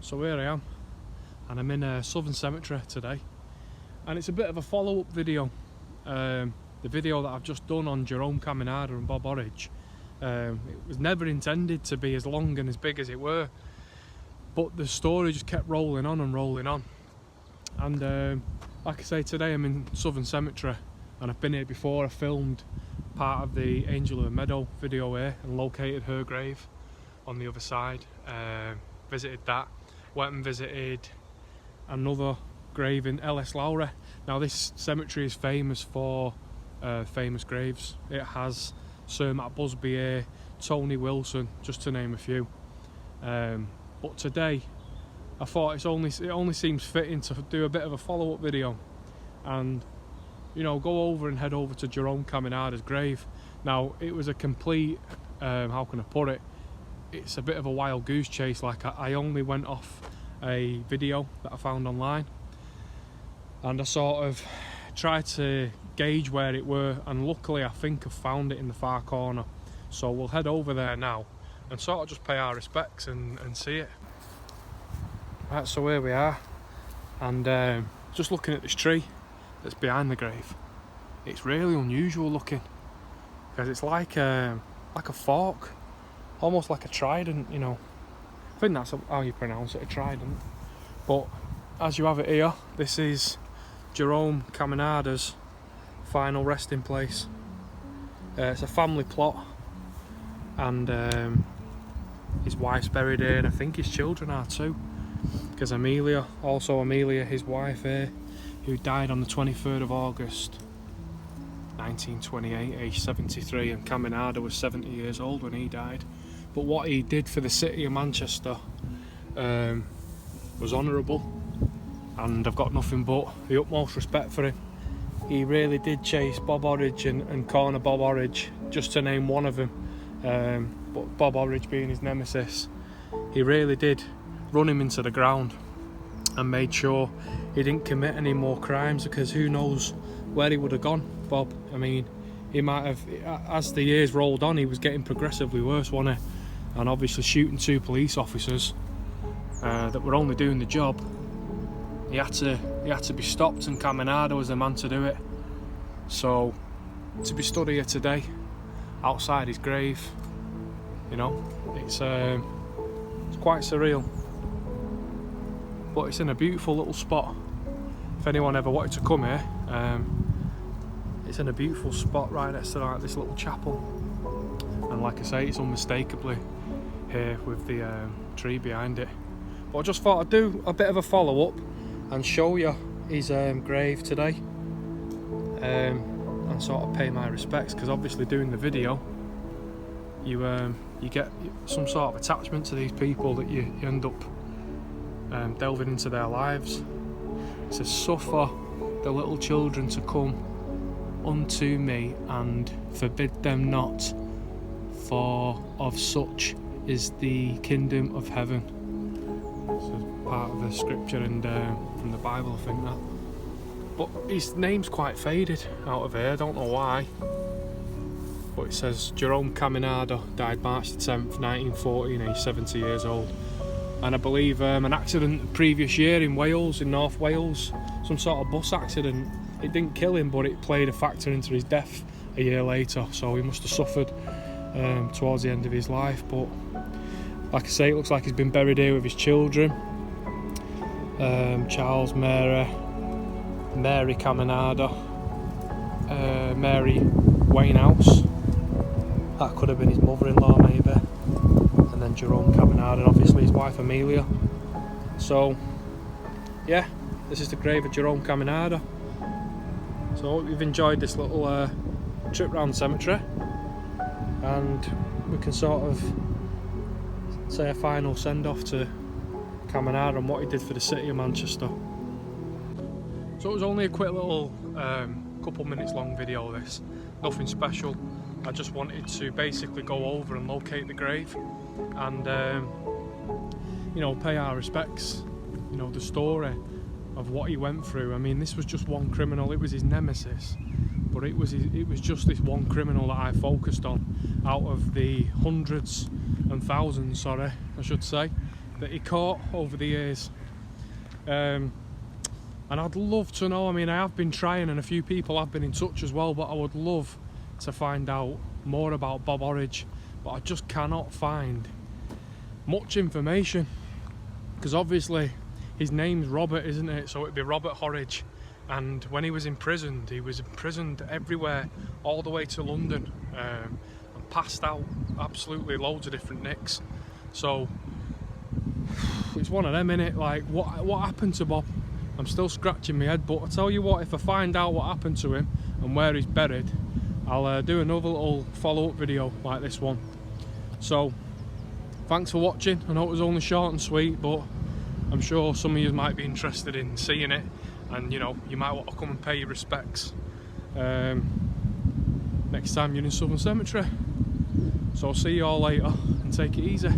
So here I am, and I'm in a Southern Cemetery today, and it's a bit of a follow-up video. The video that I've just done on Jerome Caminada and Bob Horridge, it was never intended to be as long and as big as it were, but the story just kept rolling on and rolling on. And like I say, today I'm in Southern Cemetery, and I've been here before. I filmed part of the Angel of the Meadow video here and located her grave on the other side. Visited that, went and visited another grave in Ellis Lowry. Now this cemetery is famous for famous graves. It has Sir Matt Busby here, Tony Wilson, just to name a few. But today I thought it only seems fitting to do a bit of a follow-up video and, you know, go over and head over to Jerome Caminada's grave. Now it was a complete, how can I put it, it's a bit of a wild goose chase. Like I only went off a video that I found online, and I sort of tried to gauge where it were, and luckily I think I've found it in the far corner. So we'll head over there now and sort of just pay our respects and see it. Right, so here we are, and just looking at this tree that's behind the grave. It's really unusual looking, because it's like a fork, almost like a trident, you know. I think that's how you pronounce it, a trident. But as you have it here, this is Jerome Caminada's final resting place. It's a family plot, and his wife's buried here, and I think his children are too, because Amelia, his wife here, who died on the 23rd of August 1928, aged 73, and Caminada was 70 years old when he died. But what he did for the city of Manchester was honourable, and I've got nothing but the utmost respect for him. He really did chase Bob Horridge and corner Bob Horridge, just to name one of them. But Bob Horridge being his nemesis, he really did run him into the ground and made sure he didn't commit any more crimes, because who knows where he would have gone, Bob. I mean, he might have, as the years rolled on, he was getting progressively worse, wasn't he? And obviously shooting two police officers that were only doing the job, he had to be stopped, and Caminada was the man to do it. So to be stood here today outside his grave, you know, it's quite surreal, but it's in a beautiful little spot. If anyone ever wanted to come here, it's in a beautiful spot right next to like this little chapel, and like I say, it's unmistakably here with the tree behind it. But I just thought I'd do a bit of a follow-up and show you his grave today, and sort of pay my respects, because obviously doing the video, you get some sort of attachment to these people that you end up delving into their lives. It says, "Suffer the little children to come unto me, and forbid them not, for of such is the kingdom of heaven." This is part of the scripture and from the Bible, I think that. But his name's quite faded out of here, I don't know why. But it says Jerome Caminada died March the 10th, 1914, aged 70 years old. And I believe an accident the previous year in Wales, in North Wales, some sort of bus accident. It didn't kill him, but it played a factor into his death a year later, so he must have suffered towards the end of his life. But like I say, it looks like he's been buried here with his children, Charles, Mary Caminada, Mary Wainhouse, that could have been his mother-in-law maybe, and then Jerome Caminada, and obviously his wife Amelia. So yeah, this is the grave of Jerome Caminada. So I hope you've enjoyed this little trip round the cemetery, and we can sort of say a final send-off to Caminada and what he did for the city of Manchester. So it was only a quick little couple minutes long video, this, nothing special. I just wanted to basically go over and locate the grave and you know, pay our respects, you know, the story of what he went through. I mean, this was just one criminal, it was his nemesis, but it was just this one criminal that I focused on out of the hundreds and thousands, sorry, I should say, that he caught over the years. And I'd love to know, I mean, I have been trying and a few people have been in touch as well, but I would love to find out more about Bob Horridge, but I just cannot find much information, because obviously his name's Robert, isn't it? So it'd be Robert Horridge, and when he was imprisoned everywhere, all the way to London, and passed out absolutely loads of different nicks. So it's one of them, innit? Like, what happened to Bob? I'm still scratching my head, but I tell you what, if I find out what happened to him and where he's buried, I'll do another little follow-up video like this one. So thanks for watching. I know it was only short and sweet, but I'm sure some of you might be interested in seeing it, and you know, you might want to come and pay your respects next time you're in Southern Cemetery. So I'll see you all later, and take it easy.